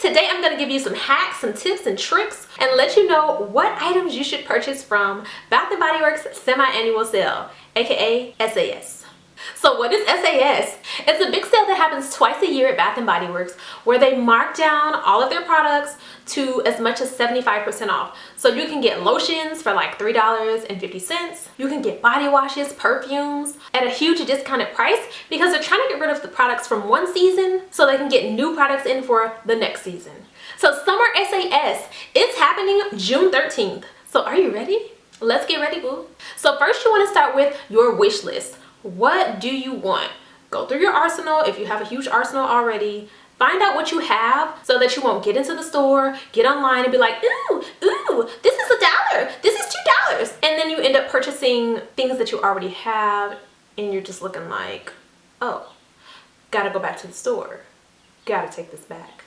Today I'm going to give you some hacks, some tips and tricks, and let you know what items you should purchase from Bath & Body Works semi-annual sale, aka SAS. So what is SAS? It's a big sale that happens twice a year at Bath & Body Works where they mark down all of their products to as much as 75% off. So you can get lotions for like $3.50. You can get body washes, perfumes at a huge discounted price because they're trying to get rid of the products from one season so they can get new products in for the next season. So Summer SAS is happening June 13th. So are you ready? Let's get ready, boo. So first you want to start with your wish list. What do you want? Go through your arsenal if you have a huge arsenal already. Find out what you have so that you won't get into the store, get online and be like, ooh, this is $1, this is $2. And then you end up purchasing things that you already have and you're just looking like, oh, gotta go back to the store. Gotta take this back.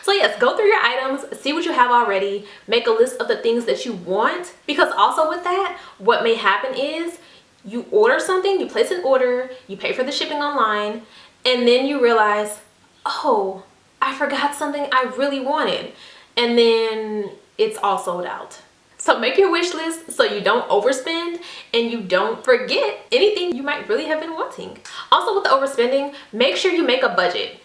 So yes, go through your items, see what you have already, make a list of the things that you want, because also with that, what may happen is you order something, you place an order, you pay for the shipping online, and then you realize, oh, I forgot something I really wanted, and then it's all sold out. So make your wish list so you don't overspend and you don't forget anything you might really have been wanting. Also with the overspending, make sure you make a budget.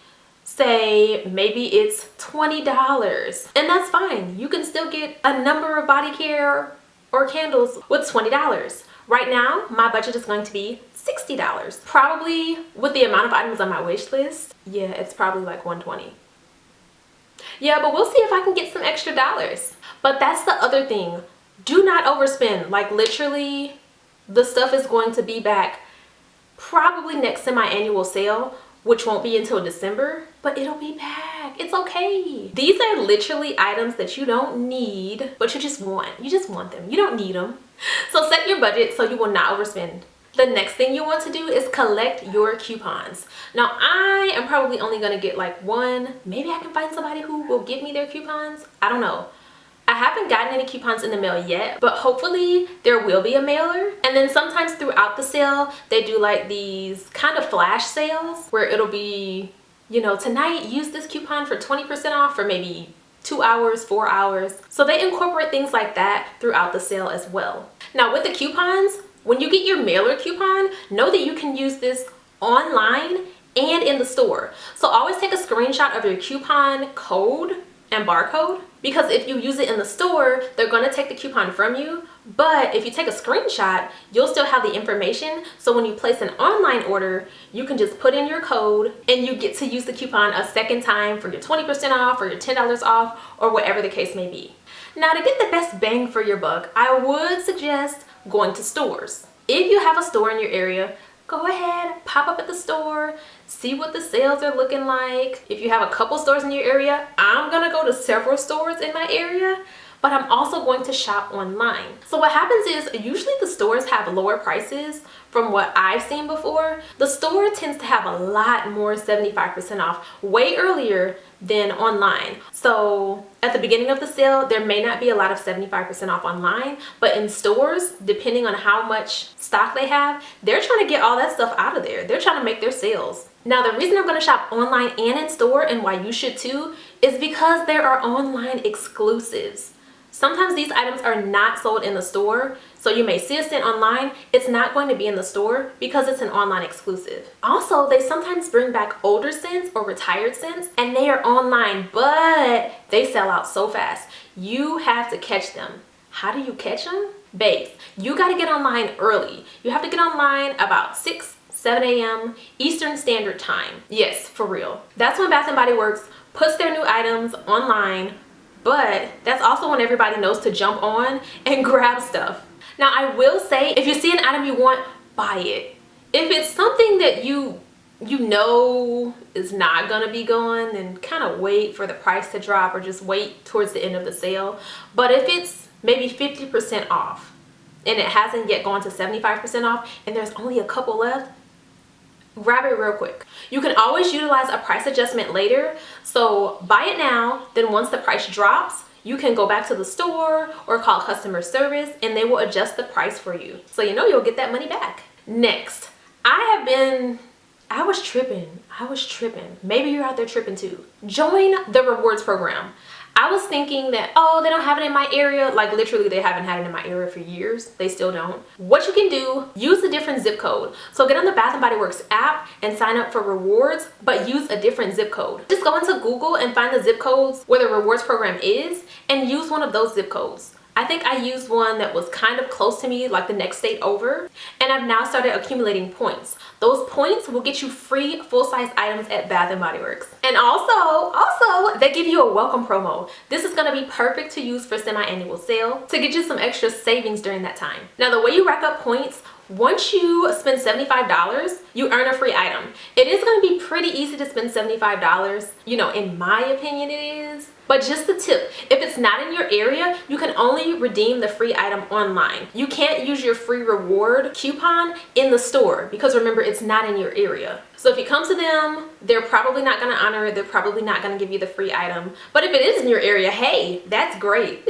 Say maybe it's $20, and that's fine. You can still get a number of body care or candles with $20. Right now, my budget is going to be $60. Probably with the amount of items on my wish list, yeah, it's probably like $120. Yeah, but we'll see if I can get some extra dollars. But that's the other thing. Do not overspend. Like literally, the stuff is going to be back probably next semi-annual sale, which won't be until December, but it'll be back. It's okay. These are literally items that you don't need, but you just want. You just want them. You don't need them. So set your budget so you will not overspend. The next thing you want to do is collect your coupons. Now I am probably only gonna get like one. Maybe I can find somebody who will give me their coupons. I don't know. I haven't gotten any coupons in the mail yet, but hopefully there will be a mailer. And then sometimes throughout the sale, they do like these kind of flash sales where it'll be, you know, tonight use this coupon for 20% off for maybe 2 hours, 4 hours. So they incorporate things like that throughout the sale as well. Now with the coupons, when you get your mailer coupon, know that you can use this online and in the store. So always take a screenshot of your coupon code and barcode, because if you use it in the store, they're going to take the coupon from you. But if you take a screenshot, you'll still have the information. So when you place an online order, you can just put in your code and you get to use the coupon a second time for your 20% off or your $10 off or whatever the case may be. Now to get the best bang for your buck, I would suggest going to stores. If you have a store in your area, go ahead, pop up at the store, see what the sales are looking like. If you have a couple stores in your area, I'm gonna go to several stores in my area, but I'm also going to shop online. So what happens is usually the stores have lower prices from what I've seen before. The store tends to have a lot more 75% off way earlier than online. So at the beginning of the sale, there may not be a lot of 75% off online, but in stores, depending on how much stock they have, they're trying to get all that stuff out of there. They're trying to make their sales. Now, the reason I'm going to shop online and in store, and why you should too, is because there are online exclusives. Sometimes these items are not sold in the store, so you may see a scent online, it's not going to be in the store because it's an online exclusive. Also, they sometimes bring back older scents or retired scents, and they are online, but they sell out so fast. You have to catch them. How do you catch them? Babes, you got to get online early. You have to get online about 7 a.m. Eastern Standard Time. Yes, for real. That's when Bath & Body Works puts their new items online, but that's also when everybody knows to jump on and grab stuff. Now, I will say, if you see an item you want, buy it. If it's something that you know is not gonna be going, then kind of wait for the price to drop or just wait towards the end of the sale. But if it's maybe 50% off and it hasn't yet gone to 75% off and there's only a couple left, grab it real quick. You can always utilize a price adjustment later, so buy it now, then once the price drops, you can go back to the store or call customer service and they will adjust the price for you, so you know you'll get that money back. Next, I have been I was tripping. Maybe you're out there tripping too. Join the rewards program. I was thinking that, oh, they don't have it in my area. Like literally they haven't had it in my area for years. They still don't. What you can do, use a different zip code. So get on the Bath & Body Works app and sign up for rewards, but use a different zip code. Just go into Google and find the zip codes where the rewards program is and use one of those zip codes. I think I used one that was kind of close to me, like the next state over, and I've now started accumulating points. Those points will get you free full-size items at Bath & Body Works. And also, they give you a welcome promo. This is gonna be perfect to use for semi-annual sale to get you some extra savings during that time. Now, the way you rack up points, once you spend $75, you earn a free item. It is gonna be pretty easy to spend $75. You know, in my opinion it is. But just the tip, if it's not in your area, you can only redeem the free item online. You can't use your free reward coupon in the store because remember, it's not in your area. So if you come to them, they're probably not gonna honor it. They're probably not gonna give you the free item. But if it is in your area, hey, that's great.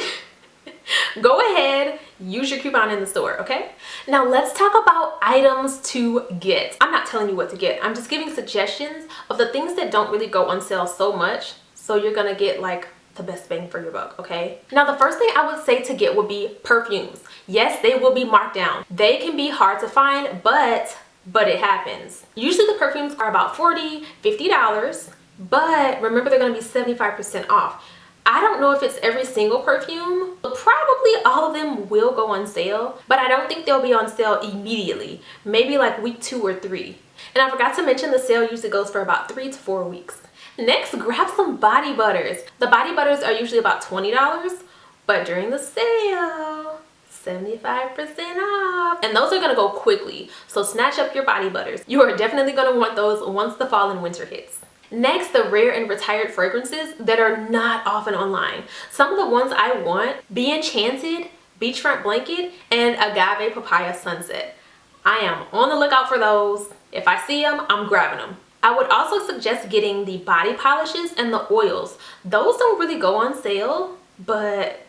Go ahead, use your coupon in the store, okay? Now let's talk about items to get. I'm not telling you what to get. I'm just giving suggestions of the things that don't really go on sale so much. So you're gonna get like the best bang for your buck, okay? Now the first thing I would say to get would be perfumes. Yes, they will be marked down. They can be hard to find, but it happens. Usually the perfumes are about $40, $50, but remember they're gonna be 75% off. I don't know if it's every single perfume, but probably all of them will go on sale, but I don't think they'll be on sale immediately. Maybe like week 2 or 3. And I forgot to mention the sale usually goes for about 3 to 4 weeks. Next, grab some body butters. The body butters are usually about $20, but during the sale, 75% off. And those are gonna go quickly, so snatch up your body butters. You are definitely gonna want those once the fall and winter hits. Next, the rare and retired fragrances that are not often online. Some of the ones I want, Be Enchanted, Beachfront Blanket, and Agave Papaya Sunset. I am on the lookout for those. If I see them, I'm grabbing them. I would also suggest getting the body polishes and the oils. Those don't really go on sale, but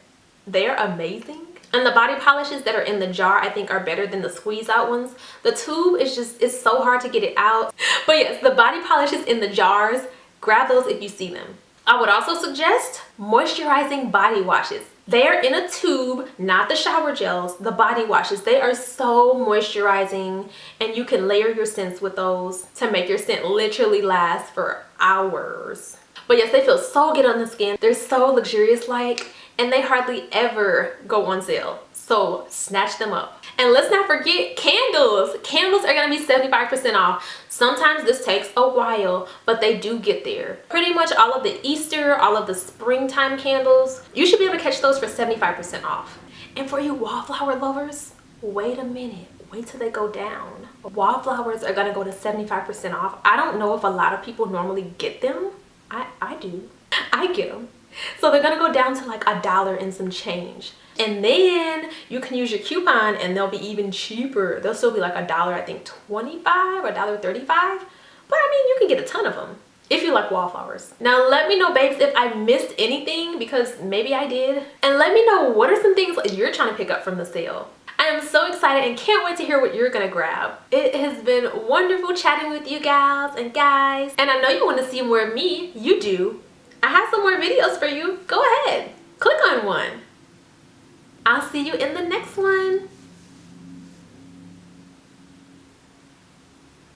they're amazing. And the body polishes that are in the jar I think are better than the squeeze out ones. The tube is just, it's so hard to get it out. But yes, the body polishes in the jars, grab those if you see them. I would also suggest moisturizing body washes. They are in a tube, not the shower gels, the body washes. They are so moisturizing and you can layer your scents with those to make your scent literally last for hours. But yes, they feel so good on the skin. They're so luxurious-like and they hardly ever go on sale. So snatch them up. And let's not forget candles. Candles are gonna be 75% off. Sometimes this takes a while, but they do get there. Pretty much all of the Easter, all of the springtime candles, you should be able to catch those for 75% off. And for you wallflower lovers, wait a minute. Wait till they go down. Wallflowers are gonna go to 75% off. I don't know if a lot of people normally get them. I do. I get them. So they're gonna go down to like $1 and some change. And then you can use your coupon and they'll be even cheaper. They'll still be like $1, I think 25 or $1.35. But I mean, you can get a ton of them if you like wallflowers. Now let me know, babes, if I missed anything, because maybe I did. And let me know what are some things you're trying to pick up from the sale. I am so excited and can't wait to hear what you're gonna grab. It has been wonderful chatting with you gals and guys. And I know you want to see more of me. You do. I have some more videos for you. Go ahead, click on one. I'll see you in the next one.